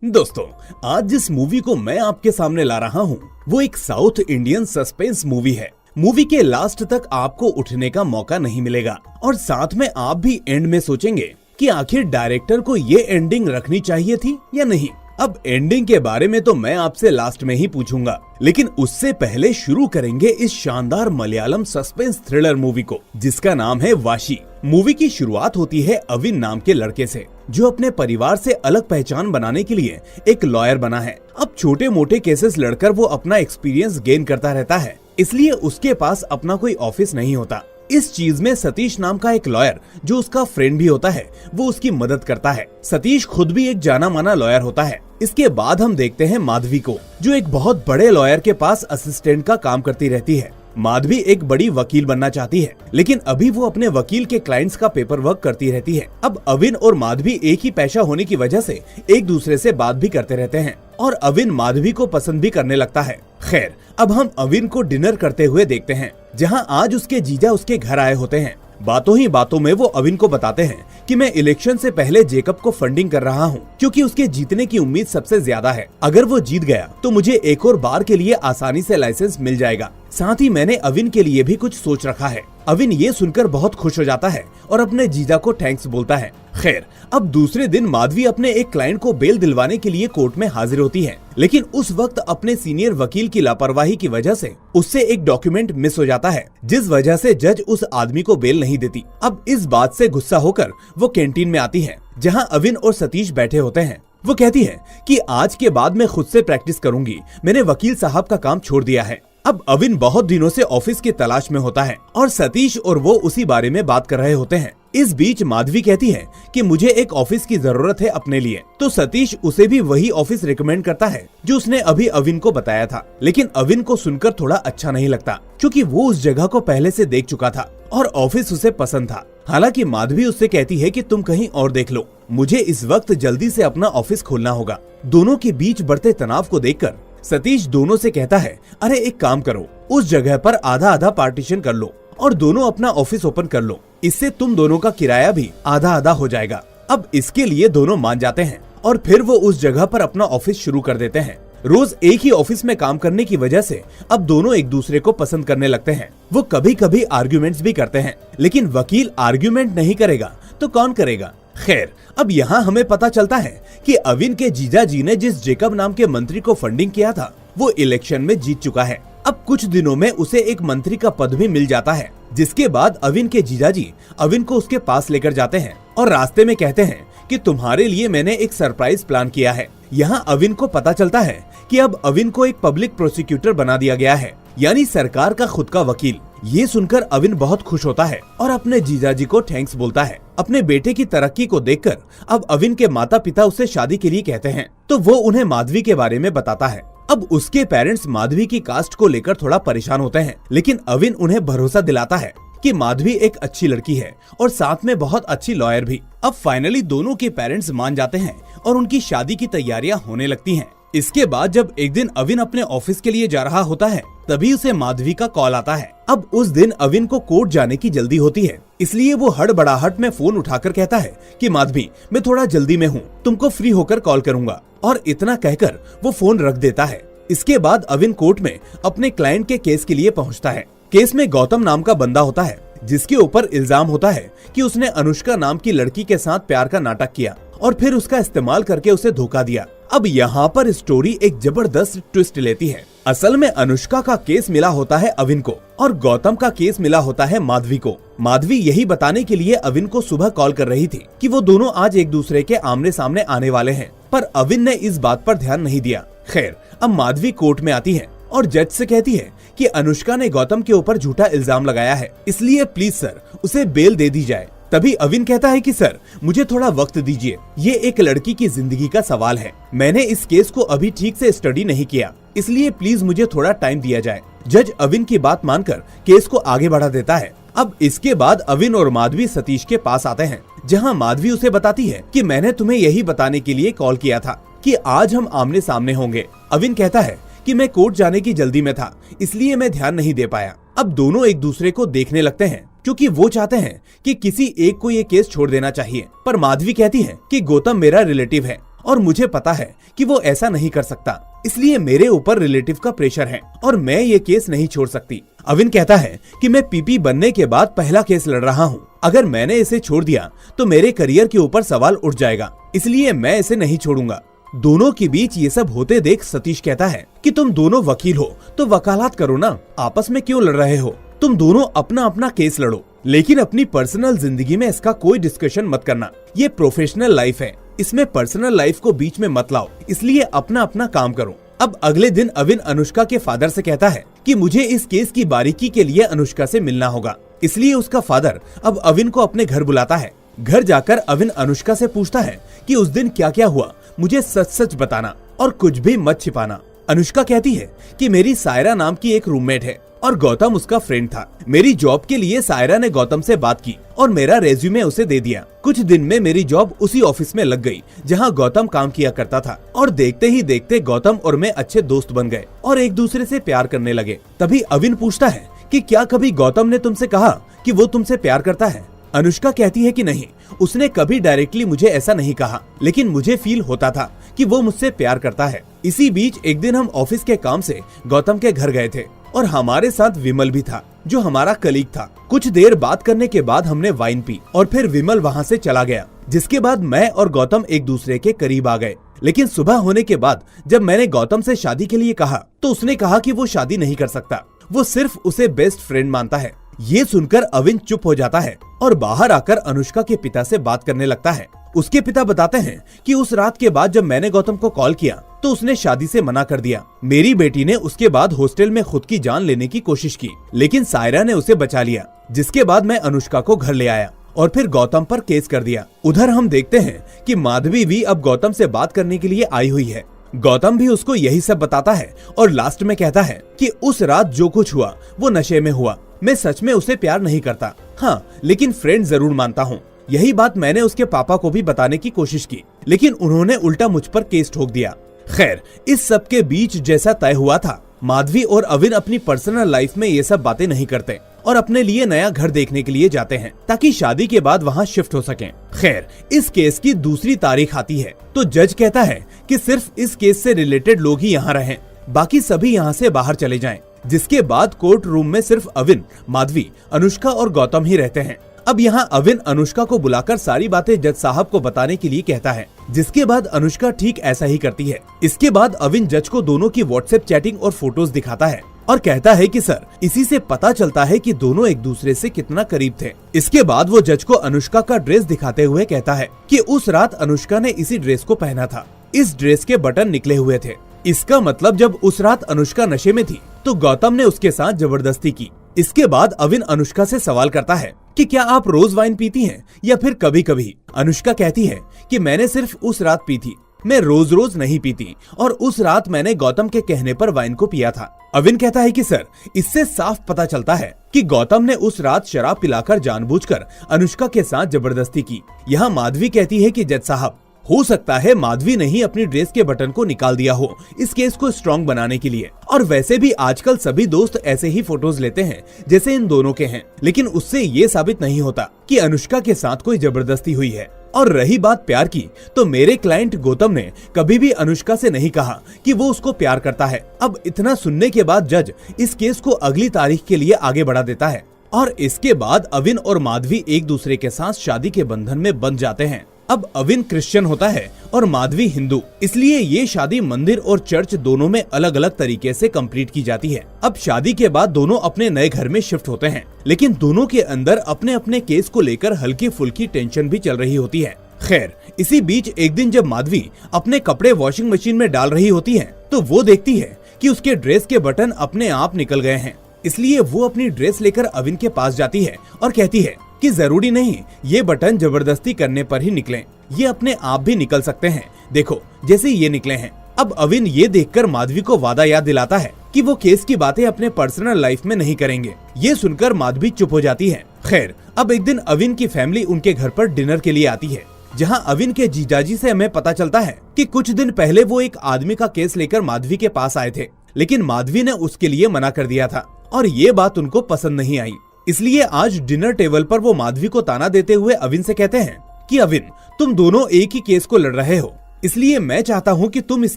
दोस्तों, आज जिस मूवी को मैं आपके सामने ला रहा हूँ वो एक साउथ इंडियन सस्पेंस मूवी है। मूवी के लास्ट तक आपको उठने का मौका नहीं मिलेगा और साथ में आप भी एंड में सोचेंगे कि आखिर डायरेक्टर को ये एंडिंग रखनी चाहिए थी या नहीं। अब एंडिंग के बारे में तो मैं आपसे लास्ट में ही पूछूंगा, लेकिन उससे पहले शुरू करेंगे इस शानदार मलयालम सस्पेंस थ्रिलर मूवी को जिसका नाम है वाशी। मूवी की शुरुआत होती है अविन नाम के लड़के से, जो अपने परिवार से अलग पहचान बनाने के लिए एक लॉयर बना है। अब छोटे मोटे केसेस लड़कर वो अपना एक्सपीरियंस गेन करता रहता है, इसलिए उसके पास अपना कोई ऑफिस नहीं होता। इस चीज में सतीश नाम का एक लॉयर जो उसका फ्रेंड भी होता है वो उसकी मदद करता है। सतीश खुद भी एक जाना माना लॉयर होता है। इसके बाद हम देखते हैं माधवी को, जो एक बहुत बड़े लॉयर के पास असिस्टेंट का काम करती रहती है। माधवी एक बड़ी वकील बनना चाहती है, लेकिन अभी वो अपने वकील के क्लाइंट्स का पेपर वर्क करती रहती है। अब अविन और माधवी एक ही पेशा होने की वजह से एक दूसरे से बात भी करते रहते हैं और अविन माधवी को पसंद भी करने लगता है। खैर, अब हम अविन को डिनर करते हुए देखते हैं, जहां आज उसके जीजा उसके घर आए होते हैं। बातों ही बातों में वो अविन को बताते हैं कि मैं इलेक्शन से पहले जेकब को फंडिंग कर रहा हूँ, क्योंकि उसके जीतने की उम्मीद सबसे ज्यादा है। अगर वो जीत गया तो मुझे एक और बार के लिए आसानी से लाइसेंस मिल जाएगा। साथ ही मैंने अविन के लिए भी कुछ सोच रखा है। अविन ये सुनकर बहुत खुश हो जाता है और अपने जीजा को थैंक्स बोलता है। खैर, अब दूसरे दिन माधवी अपने एक क्लाइंट को बेल दिलवाने के लिए कोर्ट में हाजिर होती है, लेकिन उस वक्त अपने सीनियर वकील की लापरवाही की वजह से उससे एक डॉक्यूमेंट मिस हो जाता है, जिस वजह से जज उस आदमी को बेल नहीं देती। अब इस बात से गुस्सा होकर वो कैंटीन में आती है, जहां अविन और सतीश बैठे होते हैं। वो कहती है कि आज के बाद मैं खुद से प्रैक्टिस करूंगी, मैंने वकील साहब का काम छोड़ दिया है। अब अविन बहुत दिनों से ऑफिस की तलाश में होता है और सतीश और वो उसी बारे में बात कर रहे होते हैं। इस बीच माधवी कहती है कि मुझे एक ऑफिस की जरूरत है अपने लिए, तो सतीश उसे भी वही ऑफिस रिकमेंड करता है जो उसने अभी अविन को बताया था। लेकिन अविन को सुनकर थोड़ा अच्छा नहीं लगता, क्योंकि वो उस जगह को पहले से देख चुका था और ऑफिस उसे पसंद था। हालांकि माधवी उससे कहती है कि तुम कहीं और देख लो, मुझे इस वक्त जल्दी से अपना ऑफिस खोलना होगा। दोनों के बीच बढ़ते तनाव को देखकर सतीश दोनों से कहता है, अरे एक काम करो, उस जगह पर आधा आधा पार्टीशन कर लो और दोनों अपना ऑफिस ओपन कर लो, इससे तुम दोनों का किराया भी आधा आधा हो जाएगा। अब इसके लिए दोनों मान जाते हैं और फिर वो उस जगह पर अपना ऑफिस शुरू कर देते हैं। रोज एक ही ऑफिस में काम करने की वजह से अब दोनों एक दूसरे को पसंद करने लगते हैं। वो कभी कभी आर्ग्यूमेंट्स भी करते हैं, लेकिन वकील आर्ग्यूमेंट नहीं करेगा तो कौन करेगा। खैर, अब यहाँ हमें पता चलता है कि अविन के जीजा जी ने जिस जेकब नाम के मंत्री को फंडिंग किया था वो इलेक्शन में जीत चुका है। अब कुछ दिनों में उसे एक मंत्री का पद भी मिल जाता है, जिसके बाद अविन के जीजा जी अविन को उसके पास लेकर जाते हैं और रास्ते में कहते हैं कि तुम्हारे लिए मैंने एक सरप्राइज प्लान किया है। यहाँ अविन को पता चलता है कि अब अविन को एक पब्लिक प्रोसिक्यूटर बना दिया गया है, यानी सरकार का खुद का वकील। ये सुनकर अविन बहुत खुश होता है और अपने जीजाजी को थैंक्स बोलता है। अपने बेटे की तरक्की को देखकर अब अविन के माता पिता उसे शादी के लिए कहते हैं, तो वो उन्हें माधवी के बारे में बताता है। अब उसके पेरेंट्स माधवी की कास्ट को लेकर थोड़ा परेशान होते हैं, लेकिन अविन उन्हें भरोसा दिलाता है कि माधवी एक अच्छी लड़की है और साथ में बहुत अच्छी लॉयर भी। अब फाइनली दोनों के पेरेंट्स मान जाते हैं और उनकी शादी की तैयारियां होने लगती हैं। इसके बाद जब एक दिन अविन अपने ऑफिस के लिए जा रहा होता है, तभी उसे माधवी का कॉल आता है। अब उस दिन अविन को कोर्ट जाने की जल्दी होती है, इसलिए वो हड़बड़ाहट में फोन उठाकर कहता है कि माधवी, मैं थोड़ा जल्दी में हूँ, तुमको फ्री होकर कॉल करूंगा। और इतना कहकर वो फोन रख देता है। इसके बाद अविन कोर्ट में अपने क्लाइंट के केस के लिए पहुँचता है। केस में गौतम नाम का बंदा होता है, जिसके ऊपर इल्जाम होता है कि उसने अनुष्का नाम की लड़की के साथ प्यार का नाटक किया और फिर उसका इस्तेमाल करके उसे धोखा दिया। अब यहाँ पर स्टोरी एक जबरदस्त ट्विस्ट लेती है। असल में अनुष्का का केस मिला होता है अविन को और गौतम का केस मिला होता है माधवी को। माधवी यही बताने के लिए अविन को सुबह कॉल कर रही थी कि वो दोनों आज एक दूसरे के आमने सामने आने वाले हैं, पर अविन ने इस बात पर ध्यान नहीं दिया। खैर, अब माधवी कोर्ट में आती है और जज से कहती है कि अनुष्का ने गौतम के ऊपर झूठा इल्जाम लगाया है, इसलिए प्लीज सर उसे बेल दे दी जाए। तभी अविन कहता है कि सर मुझे थोड़ा वक्त दीजिए, ये एक लड़की की जिंदगी का सवाल है, मैंने इस केस को अभी ठीक से स्टडी नहीं किया, इसलिए प्लीज मुझे थोड़ा टाइम दिया जाए। जज अविन की बात मानकर केस को आगे बढ़ा देता है। अब इसके बाद अविन और माधवी सतीश के पास आते हैं, जहां माधवी उसे बताती है कि मैंने तुम्हें यही बताने के लिए कॉल किया था कि आज हम आमने सामने होंगे। अविन कहता है कि मैं कोर्ट जाने की जल्दी में था, इसलिए मैं ध्यान नहीं दे पाया। अब दोनों एक दूसरे को देखने लगते हैं, क्योंकि वो चाहते हैं कि किसी एक को ये केस छोड़ देना चाहिए। पर माधवी कहती है कि गौतम मेरा रिलेटिव है, और मुझे पता है कि वो ऐसा नहीं कर सकता, इसलिए मेरे ऊपर रिलेटिव का प्रेशर है और मैं ये केस नहीं छोड़ सकती। अविन कहता है कि मैं पीपी बनने के बाद पहला केस लड़ रहा हूँ, अगर मैंने इसे छोड़ दिया तो मेरे करियर के ऊपर सवाल उठ जाएगा, इसलिए मैं इसे नहीं छोड़ूंगा। दोनों के बीच ये सब होते देख सतीश कहता है कि तुम दोनों वकील हो तो वकालत करो ना, आपस में क्यों लड़ रहे हो, तुम दोनों अपना अपना केस लड़ो, लेकिन अपनी पर्सनल जिंदगी में इसका कोई डिस्कशन मत करना, ये प्रोफेशनल लाइफ है, इसमें पर्सनल लाइफ को बीच में मत लाओ, इसलिए अपना अपना काम करो। अब अगले दिन अविन अनुष्का के फादर से कहता है कि मुझे इस केस की बारीकी के लिए अनुष्का से मिलना होगा, इसलिए उसका फादर अब अविन को अपने घर बुलाता है। घर जाकर अविन अनुष्का से पूछता है कि उस दिन क्या क्या हुआ, मुझे सच सच बताना और कुछ भी मत छिपाना। अनुष्का कहती है कि मेरी सायरा नाम की एक रूममेट है और गौतम उसका फ्रेंड था। मेरी जॉब के लिए सायरा ने गौतम से बात की और मेरा रेज्यूमे उसे दे दिया। कुछ दिन में मेरी जॉब उसी ऑफिस में लग गई जहां गौतम काम किया करता था और देखते ही देखते गौतम और मैं अच्छे दोस्त बन गए और एक दूसरे से प्यार करने लगे। तभी अविन पूछता है कि क्या कभी गौतम ने तुमसे कहा कि वो तुमसे प्यार करता है? अनुष्का कहती है कि नहीं, उसने कभी डायरेक्टली मुझे ऐसा नहीं कहा, लेकिन मुझे फील होता था कि वो मुझसे प्यार करता है। इसी बीच एक दिन हम ऑफिस के काम से गौतम के घर गए थे और हमारे साथ विमल भी था जो हमारा कलीग था। कुछ देर बात करने के बाद हमने वाइन पी और फिर विमल वहाँ से चला गया, जिसके बाद मैं और गौतम एक दूसरे के करीब आ गए। लेकिन सुबह होने के बाद जब मैंने गौतम से शादी के लिए कहा तो उसने कहा कि वो शादी नहीं कर सकता, वो सिर्फ उसे बेस्ट फ्रेंड मानता है। ये सुनकर अविन चुप हो जाता है और बाहर आकर अनुष्का के पिता से बात करने लगता है। उसके पिता बताते हैं कि उस रात के बाद जब मैंने गौतम को कॉल किया तो उसने शादी से मना कर दिया। मेरी बेटी ने उसके बाद हॉस्टल में खुद की जान लेने की कोशिश की, लेकिन सायरा ने उसे बचा लिया, जिसके बाद मैं अनुष्का को घर ले आया और फिर गौतम पर केस कर दिया। उधर हम देखते हैं कि माधवी भी अब गौतम से बात करने के लिए आई हुई है। गौतम भी उसको यही सब बताता है और लास्ट में कहता है कि उस रात जो कुछ हुआ वो नशे में हुआ, मैं सच में उसे प्यार नहीं करता, हाँ लेकिन फ्रेंड जरूर मानता हूँ। यही बात मैंने उसके पापा को भी बताने की कोशिश की, लेकिन उन्होंने उल्टा मुझ पर केस ठोक दिया। खैर, इस सब के बीच जैसा तय हुआ था, माधवी और अविन अपनी पर्सनल लाइफ में ये सब बातें नहीं करते और अपने लिए नया घर देखने के लिए जाते हैं ताकि शादी के बाद वहाँ शिफ्ट हो सकें। खैर, इस केस की दूसरी तारीख आती है तो जज कहता है कि सिर्फ इस केस से रिलेटेड लोग ही यहाँ रहें, बाकी सभी यहाँ से बाहर चले जाएं। जिसके बाद कोर्ट रूम में सिर्फ अविन, माधवी, अनुष्का और गौतम ही रहते हैं। अब यहाँ अविन अनुष्का को बुलाकर सारी बातें जज साहब को बताने के लिए कहता है, जिसके बाद अनुष्का ठीक ऐसा ही करती है। इसके बाद अविन जज को दोनों की व्हाट्सएप चैटिंग और फोटोज दिखाता है और कहता है कि सर, इसी से पता चलता है कि दोनों एक दूसरे से कितना करीब थे। इसके बाद वो जज को अनुष्का का ड्रेस दिखाते हुए कहता है कि उस रात अनुष्का ने इसी ड्रेस को पहना था, इस ड्रेस के बटन निकले हुए थे। इसका मतलब जब उस रात अनुष्का नशे में थी तो गौतम ने उसके साथ जबरदस्ती की। इसके बाद अविन अनुष्का से सवाल करता है कि क्या आप रोज वाइन पीती हैं या फिर कभी कभी? अनुष्का कहती है कि मैंने सिर्फ उस रात पी थी, मैं रोज रोज नहीं पीती और उस रात मैंने गौतम के कहने पर वाइन को पिया था। अविन कहता है कि सर, इससे साफ पता चलता है कि गौतम ने उस रात शराब पिलाकर जानबूझकर अनुष्का के साथ जबरदस्ती की। यहाँ माधवी कहती है कि जज साहब, हो सकता है माधवी ने ही अपनी ड्रेस के बटन को निकाल दिया हो इस केस को स्ट्रॉन्ग बनाने के लिए, और वैसे भी आजकल सभी दोस्त ऐसे ही फोटोज लेते हैं जैसे इन दोनों के हैं, लेकिन उससे ये साबित नहीं होता कि अनुष्का के साथ कोई जबरदस्ती हुई है। और रही बात प्यार की, तो मेरे क्लाइंट गौतम ने कभी भी अनुष्का से नहीं कहा कि वो उसको प्यार करता है। अब इतना सुनने के बाद जज इस केस को अगली तारीख के लिए आगे बढ़ा देता है और इसके बाद अविन और माधवी एक दूसरे के साथ शादी के बंधन में बंध जाते हैं। अब अविन क्रिश्चियन होता है और माधवी हिंदू, इसलिए ये शादी मंदिर और चर्च दोनों में अलग अलग तरीके से कंप्लीट की जाती है। अब शादी के बाद दोनों अपने नए घर में शिफ्ट होते हैं, लेकिन दोनों के अंदर अपने अपने केस को लेकर हल्की फुल्की टेंशन भी चल रही होती है। खैर, इसी बीच एक दिन जब माधवी अपने कपड़े वॉशिंग मशीन में डाल रही होती है तो वो देखती है कि उसके ड्रेस के बटन अपने आप निकल गए हैं। इसलिए वो अपनी ड्रेस लेकर अविन के पास जाती है और कहती है कि जरूरी नहीं ये बटन जबरदस्ती करने पर ही निकलें, ये अपने आप भी निकल सकते हैं, देखो जैसे ये निकले हैं। अब अविन ये देखकर माधवी को वादा याद दिलाता है कि वो केस की बातें अपने पर्सनल लाइफ में नहीं करेंगे। ये सुनकर माधवी चुप हो जाती है। खैर, अब एक दिन अविन की फैमिली उनके घर पर डिनर के लिए आती है, जहां अविन के जीजाजी से हमें पता चलता है कि कुछ दिन पहले वो एक आदमी का केस लेकर माधवी के पास आए थे, लेकिन माधवी ने उसके लिए मना कर दिया था और ये बात उनको पसंद नहीं आई। इसलिए आज डिनर टेबल पर वो माधवी को ताना देते हुए अविन से कहते हैं कि अविन, तुम दोनों एक ही केस को लड़ रहे हो, इसलिए मैं चाहता हूँ कि तुम इस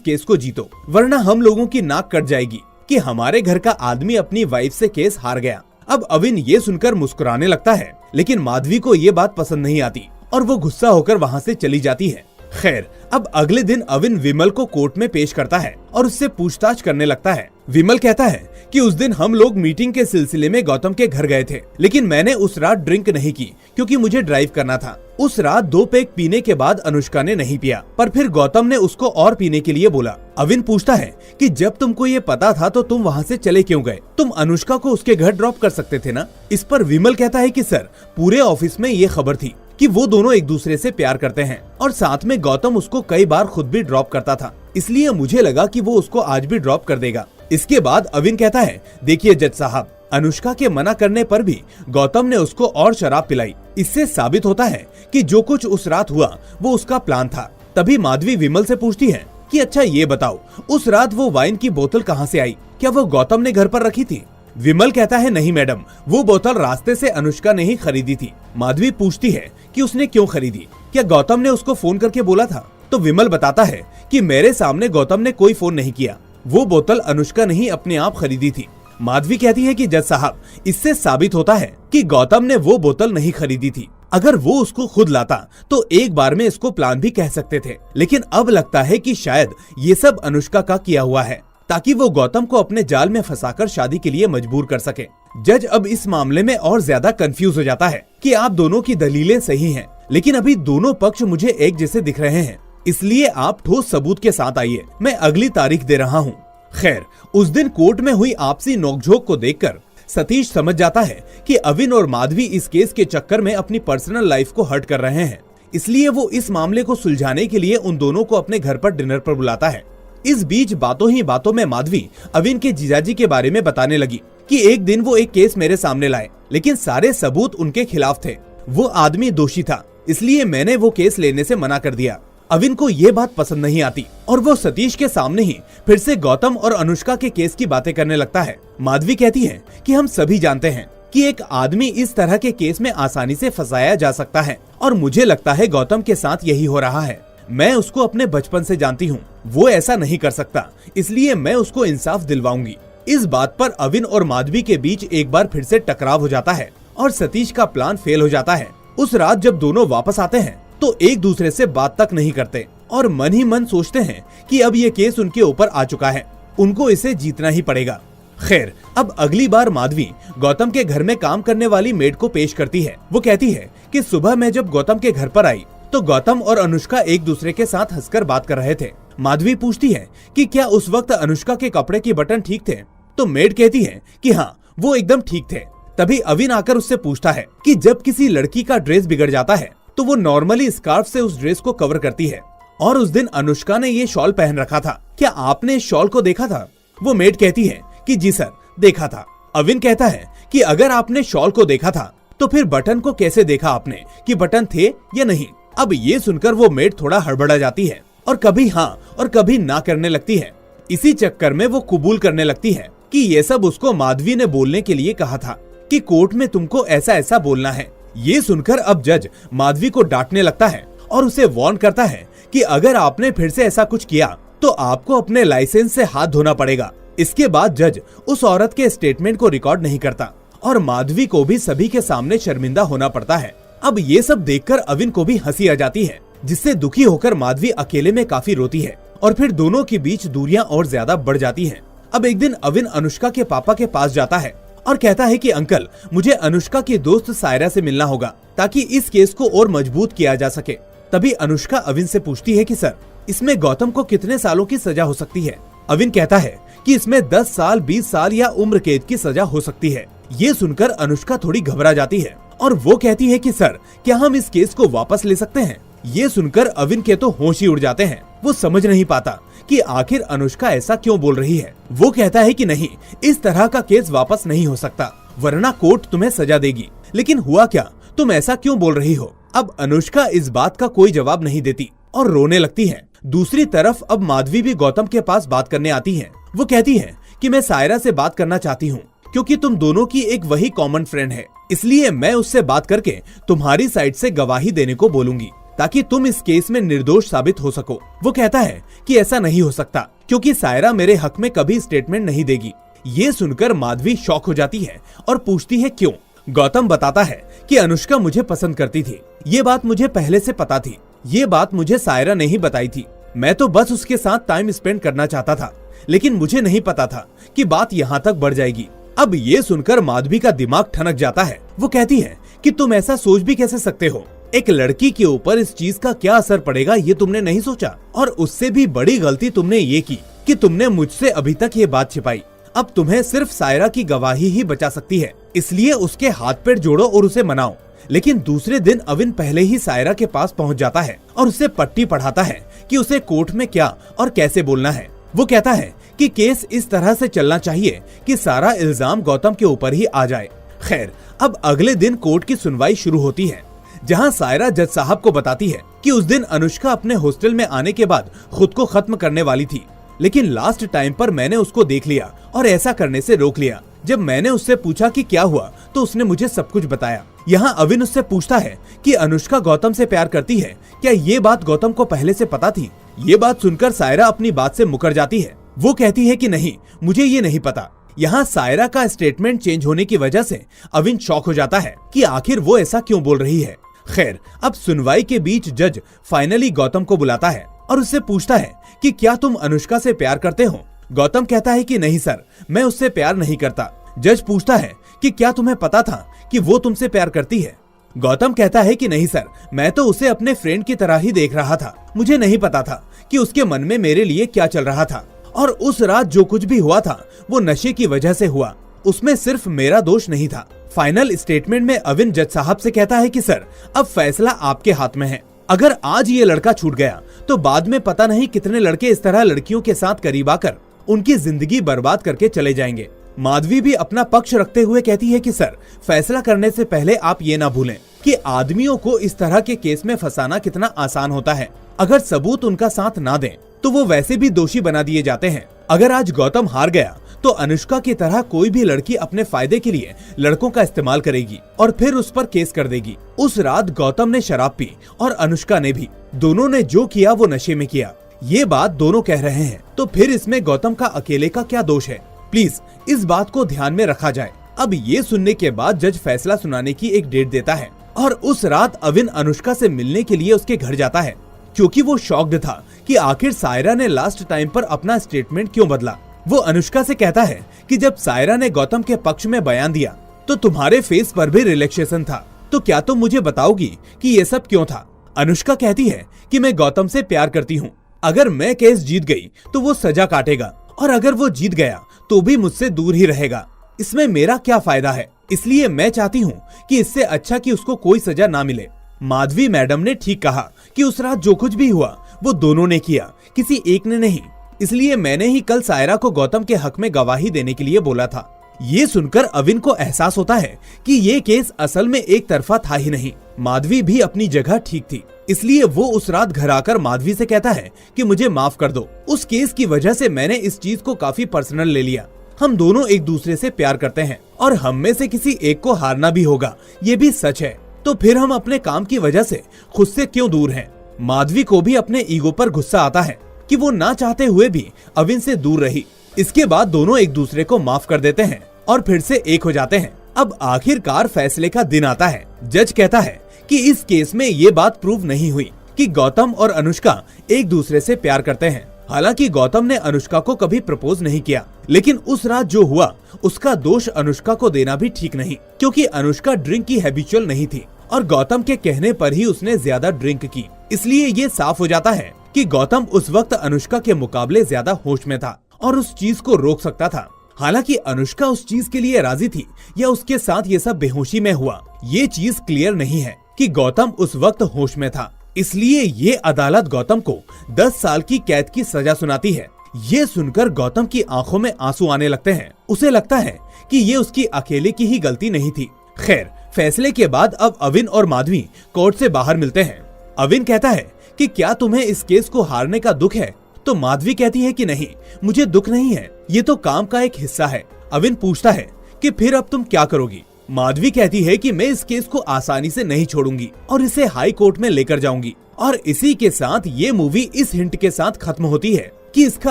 केस को जीतो, वरना हम लोगों की नाक कट जाएगी कि हमारे घर का आदमी अपनी वाइफ से केस हार गया। अब अविन ये सुनकर मुस्कुराने लगता है, लेकिन माधवी को ये बात पसंद नहीं आती और वो गुस्सा होकर वहाँ से चली जाती है। खैर, अब अगले दिन अविन विमल को कोर्ट में पेश करता है और उससे पूछताछ करने लगता है। विमल कहता है कि उस दिन हम लोग मीटिंग के सिलसिले में गौतम के घर गए थे, लेकिन मैंने उस रात ड्रिंक नहीं की क्योंकि मुझे ड्राइव करना था। उस रात 2 पैक पीने के बाद अनुष्का ने नहीं पिया, पर फिर गौतम ने उसको और पीने के लिए बोला। अविन पूछता है कि जब तुमको ये पता था तो तुम वहाँ से चले क्यों गए? तुम अनुष्का को उसके घर ड्रॉप कर सकते थे ना। इस पर विमल कहता है कि सर, पूरे ऑफिस में ये खबर थी कि वो दोनों एक दूसरे से प्यार करते हैं और साथ में गौतम उसको कई बार खुद भी ड्रॉप करता था, इसलिए मुझे लगा कि वो उसको आज भी ड्रॉप कर देगा। इसके बाद अविन कहता है, देखिए जज साहब, अनुष्का के मना करने पर भी गौतम ने उसको और शराब पिलाई। इससे साबित होता है कि जो कुछ उस रात हुआ वो उसका प्लान था। तभी माधवी विमल से पूछती है कि अच्छा ये बताओ, उस रात वो वाइन की बोतल कहाँ से आई? क्या वो गौतम ने घर पर रखी थी? विमल कहता है, नहीं मैडम, वो बोतल रास्ते से अनुष्का ने ही खरीदी थी। माधवी पूछती है कि उसने क्यों खरीदी? क्या गौतम ने उसको फोन करके बोला था? तो विमल बताता है कि मेरे सामने गौतम ने कोई फोन नहीं किया, वो बोतल अनुष्का ने ही अपने आप खरीदी थी। माधवी कहती है कि जज साहब, इससे साबित होता है कि गौतम ने वो बोतल नहीं खरीदी थी। अगर वो उसको खुद लाता तो एक बार में इसको प्लान भी कह सकते थे, लेकिन अब लगता है कि शायद ये सब अनुष्का का किया हुआ है ताकि वो गौतम को अपने जाल में फंसाकर शादी के लिए मजबूर कर सके। जज अब इस मामले में और ज्यादा कंफ्यूज हो जाता है कि आप दोनों की दलीलें सही हैं, लेकिन अभी दोनों पक्ष मुझे एक जैसे दिख रहे हैं, इसलिए आप ठोस सबूत के साथ आइए, मैं अगली तारीख दे रहा हूँ। खैर, उस दिन कोर्ट में हुई आपसी नोकझोंक को देखकर सतीश समझ जाता है कि अविन और माधवी इस केस के चक्कर में अपनी पर्सनल लाइफ को हर्ट कर रहे हैं, इसलिए वो इस मामले को सुलझाने के लिए उन दोनों को अपने घर पर डिनर पर बुलाता है। इस बीच बातों ही बातों में माधवी अविन के जीजाजी के बारे में बताने लगी कि एक दिन वो एक केस मेरे सामने लाए, लेकिन सारे सबूत उनके खिलाफ थे। वो आदमी दोषी था, इसलिए मैंने वो केस लेने से मना कर दिया। अविन को ये बात पसंद नहीं आती और वो सतीश के सामने ही फिर से गौतम और अनुष्का के केस की बातें करने लगता है। माधवी कहती है कि हम सभी जानते हैं कि एक आदमी इस तरह के केस में आसानी से फंसाया जा सकता है और मुझे लगता है गौतम के साथ यही हो रहा है। मैं उसको अपने बचपन से जानती हूँ, वो ऐसा नहीं कर सकता, इसलिए मैं उसको इंसाफ दिलवाऊंगी। इस बात पर अविन और माधवी के बीच एक बार फिर से टकराव हो जाता है और सतीश का प्लान फेल हो जाता है। उस रात जब दोनों वापस आते हैं तो एक दूसरे से बात तक नहीं करते और मन ही मन सोचते हैं कि अब ये केस उनके ऊपर आ चुका है, उनको इसे जीतना ही पड़ेगा। खैर, अब अगली बार माधवी गौतम के घर में काम करने वाली मेड को पेश करती है। वो कहती है कि सुबह मैं जब गौतम के घर पर आई तो गौतम और अनुष्का एक दूसरे के साथ हंसकर बात कर रहे थे। माधवी पूछती है कि क्या उस वक्त अनुष्का के कपड़े के बटन ठीक थे? तो मेड कहती है कि हाँ, वो एकदम ठीक थे। तभी अविन आकर उससे पूछता है कि जब किसी लड़की का ड्रेस बिगड़ जाता है तो वो नॉर्मली स्कार्फ से उस ड्रेस को कवर करती है, और उस दिन अनुष्का ने ये शॉल पहन रखा था, क्या आपने इस शॉल को देखा था? वो मेड कहती है कि जी सर, देखा था। अविन कहता है कि अगर आपने शॉल को देखा था तो फिर बटन को कैसे देखा आपने कि बटन थे या नहीं? अब ये सुनकर वो मेड थोड़ा हड़बड़ा जाती है और कभी हाँ और कभी ना करने लगती है। इसी चक्कर में वो कबूल करने लगती है कि ये सब उसको माधवी ने बोलने के लिए कहा था कि कोर्ट में तुमको ऐसा ऐसा बोलना है। ये सुनकर अब जज माधवी को डांटने लगता है और उसे वार्न करता है कि अगर आपने फिर से ऐसा कुछ किया तो आपको अपने लाइसेंस से हाथ धोना पड़ेगा। इसके बाद जज उस औरत के स्टेटमेंट को रिकॉर्ड नहीं करता और माधवी को भी सभी के सामने शर्मिंदा होना पड़ता है। अब ये सब देखकर अविन को भी हंसी आ जाती है, जिससे दुखी होकर माधवी अकेले में काफी रोती है और फिर दोनों के बीच दूरियां और ज्यादा बढ़ जाती हैं। अब एक दिन अविन अनुष्का के पापा के पास जाता है और कहता है कि अंकल, मुझे अनुष्का की दोस्त सायरा से मिलना होगा ताकि इस केस को और मजबूत किया जा सके। तभी अनुष्का अविन से पूछती है कि सर, इसमें गौतम को कितने सालों की सजा हो सकती है? अविन कहता है कि इसमें 10 साल, 20 साल या उम्र कैद की सजा हो सकती है। ये सुनकर अनुष्का थोड़ी घबरा जाती है और वो कहती है कि सर, क्या हम इस केस को वापस ले सकते हैं? ये सुनकर अविन के तो होश ही उड़ जाते हैं। वो समझ नहीं पाता कि आखिर अनुष्का ऐसा क्यों बोल रही है। वो कहता है कि नहीं, इस तरह का केस वापस नहीं हो सकता, वरना कोर्ट तुम्हें सजा देगी। लेकिन हुआ क्या? तुम ऐसा क्यों बोल रही हो? अब अनुष्का इस बात का कोई जवाब नहीं देती और रोने लगती है। दूसरी तरफ अब माधवी भी गौतम के पास बात करने आती है। वो कहती है कि मैं सायरा से बात करना चाहती हूँ क्योंकि तुम दोनों की एक वही कॉमन फ्रेंड है, इसलिए मैं उससे बात करके तुम्हारी साइड से गवाही देने को बोलूंगी। ताकि तुम इस केस में निर्दोष साबित हो सको। वो कहता है कि ऐसा नहीं हो सकता क्योंकि सायरा मेरे हक में कभी स्टेटमेंट नहीं देगी। ये सुनकर माधवी शॉक हो जाती है और पूछती है क्यों। गौतम बताता है कि अनुष्का मुझे पसंद करती थी, ये बात मुझे पहले से पता थी। ये बात मुझे सायरा ने ही बताई थी। मैं तो बस उसके साथ टाइम स्पेंड करना चाहता था, लेकिन मुझे नहीं पता था कि बात यहाँ तक बढ़ जाएगी। अब ये सुनकर माधवी का दिमाग ठनक जाता है। वो कहती है कि तुम ऐसा सोच भी कैसे सकते हो? एक लड़की के ऊपर इस चीज का क्या असर पड़ेगा ये तुमने नहीं सोचा। और उससे भी बड़ी गलती तुमने ये की कि तुमने मुझसे अभी तक ये बात छिपाई। अब तुम्हें सिर्फ सायरा की गवाही ही बचा सकती है, इसलिए उसके हाथ पैर जोड़ो और उसे मनाओ। लेकिन दूसरे दिन अविन पहले ही सायरा के पास पहुंच जाता है और उसे पट्टी पढ़ाता है कि उसे कोर्ट में क्या और कैसे बोलना है। वो कहता है कि केस इस तरह से चलना चाहिए कि सारा इल्जाम गौतम के ऊपर ही आ जाए। खैर, अब अगले दिन कोर्ट की सुनवाई शुरू होती है, जहां सायरा जज साहब को बताती है कि उस दिन अनुष्का अपने हॉस्टल में आने के बाद खुद को खत्म करने वाली थी, लेकिन लास्ट टाइम पर मैंने उसको देख लिया और ऐसा करने से रोक लिया। जब मैंने उससे पूछा कि क्या हुआ तो उसने मुझे सब कुछ बताया। यहाँ अविन उससे पूछता है कि अनुष्का गौतम से प्यार करती है, क्या ये बात गौतम को पहले से पता थी? ये बात सुनकर सायरा अपनी बात से मुकर जाती है। वो कहती है कि नहीं, मुझे ये नहीं पता। यहाँ सायरा का स्टेटमेंट चेंज होने की वजह से अविन शॉक हो जाता है कि आखिर वो ऐसा क्यों बोल रही है। खैर, अब सुनवाई के बीच जज फाइनली गौतम को बुलाता है और उससे पूछता है कि क्या तुम अनुष्का से प्यार करते हो? गौतम कहता है कि नहीं सर, मैं उससे प्यार नहीं करता। जज पूछता है कि क्या तुम्हें पता था कि वो तुमसे प्यार करती है? गौतम कहता है कि नहीं सर, मैं तो उसे अपने फ्रेंड की तरह ही देख रहा था। मुझे नहीं पता था कि उसके मन में मेरे लिए क्या चल रहा था, और उस रात जो कुछ भी हुआ था वो नशे की वजह से हुआ, उसमें सिर्फ मेरा दोष नहीं था। फाइनल स्टेटमेंट में अविन जज साहब से कहता है कि सर, अब फैसला आपके हाथ में है। अगर आज ये लड़का छूट गया तो बाद में पता नहीं कितने लड़के इस तरह लड़कियों के साथ करीब आकर उनकी जिंदगी बर्बाद करके चले जाएंगे। माधवी भी अपना पक्ष रखते हुए कहती है कि सर, फैसला करने से पहले आप ये ना भूलें कि आदमियों को इस तरह के केस में फंसाना कितना आसान होता है। अगर सबूत उनका साथ ना दें तो वो वैसे भी दोषी बना दिए जाते हैं। अगर आज गौतम हार गया तो अनुष्का की तरह कोई भी लड़की अपने फायदे के लिए लड़कों का इस्तेमाल करेगी और फिर उस पर केस कर देगी। उस रात गौतम ने शराब पी और अनुष्का ने भी। दोनों ने जो किया वो नशे में किया, ये बात दोनों कह रहे हैं, तो फिर इसमें गौतम का अकेले का क्या दोष है? प्लीज इस बात को ध्यान में रखा जाए। अब ये सुनने के बाद जज फैसला सुनाने की एक डेट देता है और उस रात अविन अनुष्का से मिलने के लिए उसके घर जाता है, क्योंकि वो शॉक्ड था कि आखिर सायरा ने लास्ट टाइम पर अपना स्टेटमेंट क्यों बदला। वो अनुष्का से कहता है कि जब सायरा ने गौतम के पक्ष में बयान दिया तो तुम्हारे फेस पर भी रिलैक्सेशन था, तो क्या तुम मुझे बताओगी कि ये सब क्यों था? अनुष्का कहती है कि मैं गौतम से प्यार करती हूँ। अगर मैं केस जीत गई तो वो सजा काटेगा, और अगर वो जीत गया तो भी मुझसे दूर ही रहेगा। इसमें मेरा क्या फायदा है? इसलिए मैं चाहती हूँ कि इससे अच्छा कि उसको कोई सजा ना मिले। माधवी मैडम ने ठीक कहा कि उस रात जो कुछ भी हुआ वो दोनों ने किया, किसी एक ने नहीं। इसलिए मैंने ही कल सायरा को गौतम के हक में गवाही देने के लिए बोला था। ये सुनकर अविन को एहसास होता है कि ये केस असल में एक तरफा था ही नहीं। माधवी भी अपनी जगह ठीक थी, इसलिए वो उस रात घर आकर माधवी से कहता है कि मुझे माफ कर दो। उस केस की वजह से मैंने इस चीज को काफी पर्सनल ले लिया। हम दोनों एक दूसरे से प्यार करते हैं और हम में से किसी एक को हारना भी होगा, ये भी सच है। तो फिर हम अपने काम की वजह से खुद से क्यों दूर हैं? माधवी को भी अपने ईगो पर गुस्सा आता है कि वो ना चाहते हुए भी अविन से दूर रही। इसके बाद दोनों एक दूसरे को माफ कर देते हैं और फिर से एक हो जाते हैं। अब आखिरकार फैसले का दिन आता है। जज कहता है कि इस केस में ये बात प्रूव नहीं हुई कि गौतम और अनुष्का एक दूसरे से प्यार करते हैं। हालांकि गौतम ने अनुष्का को कभी प्रपोज नहीं किया, लेकिन उस रात जो हुआ उसका दोष अनुष्का को देना भी ठीक नहीं, क्योंकि अनुष्का ड्रिंक की हैबिचुअल नहीं थी और गौतम के कहने पर ही उसने ज्यादा ड्रिंक की। इसलिए ये साफ हो जाता है कि गौतम उस वक्त अनुष्का के मुकाबले ज्यादा होश में था और उस चीज को रोक सकता था। हालांकि अनुष्का उस चीज के लिए राजी थी या उसके साथ ये सब बेहोशी में हुआ, ये चीज क्लियर नहीं है कि गौतम उस वक्त होश में था। इसलिए ये अदालत गौतम को 10 साल की कैद की सजा सुनाती है। ये सुनकर गौतम की आंखों में आंसू आने लगते हैं। उसे लगता है कि ये उसकी अकेले की ही गलती नहीं थी। खैर, फैसले के बाद अब अविन और माधवी कोर्ट से बाहर मिलते हैं। अविन कहता है कि क्या तुम्हें इस केस को हारने का दुख है? तो माधवी कहती है कि नहीं, मुझे दुख नहीं है, ये तो काम का एक हिस्सा है। अविन पूछता है कि फिर अब तुम क्या करोगी? माधवी कहती है कि मैं इस केस को आसानी से नहीं छोड़ूंगी और इसे हाई कोर्ट में लेकर जाऊंगी। और इसी के साथ ये मूवी इस हिंट के साथ खत्म होती है कि इसका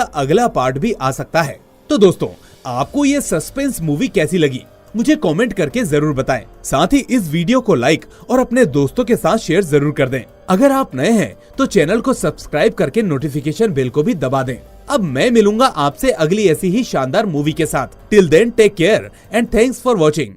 अगला पार्ट भी आ सकता है। तो दोस्तों, आपको ये सस्पेंस मूवी कैसी लगी मुझे कमेंट करके जरूर बताएं। साथ ही इस वीडियो को लाइक और अपने दोस्तों के साथ शेयर जरूर कर दें। अगर आप नए हैं तो चैनल को सब्सक्राइब करके नोटिफिकेशन बेल को भी दबा दें। अब मैं मिलूंगा आपसे अगली ऐसी ही शानदार मूवी के साथ। Till then take care and thanks for watching.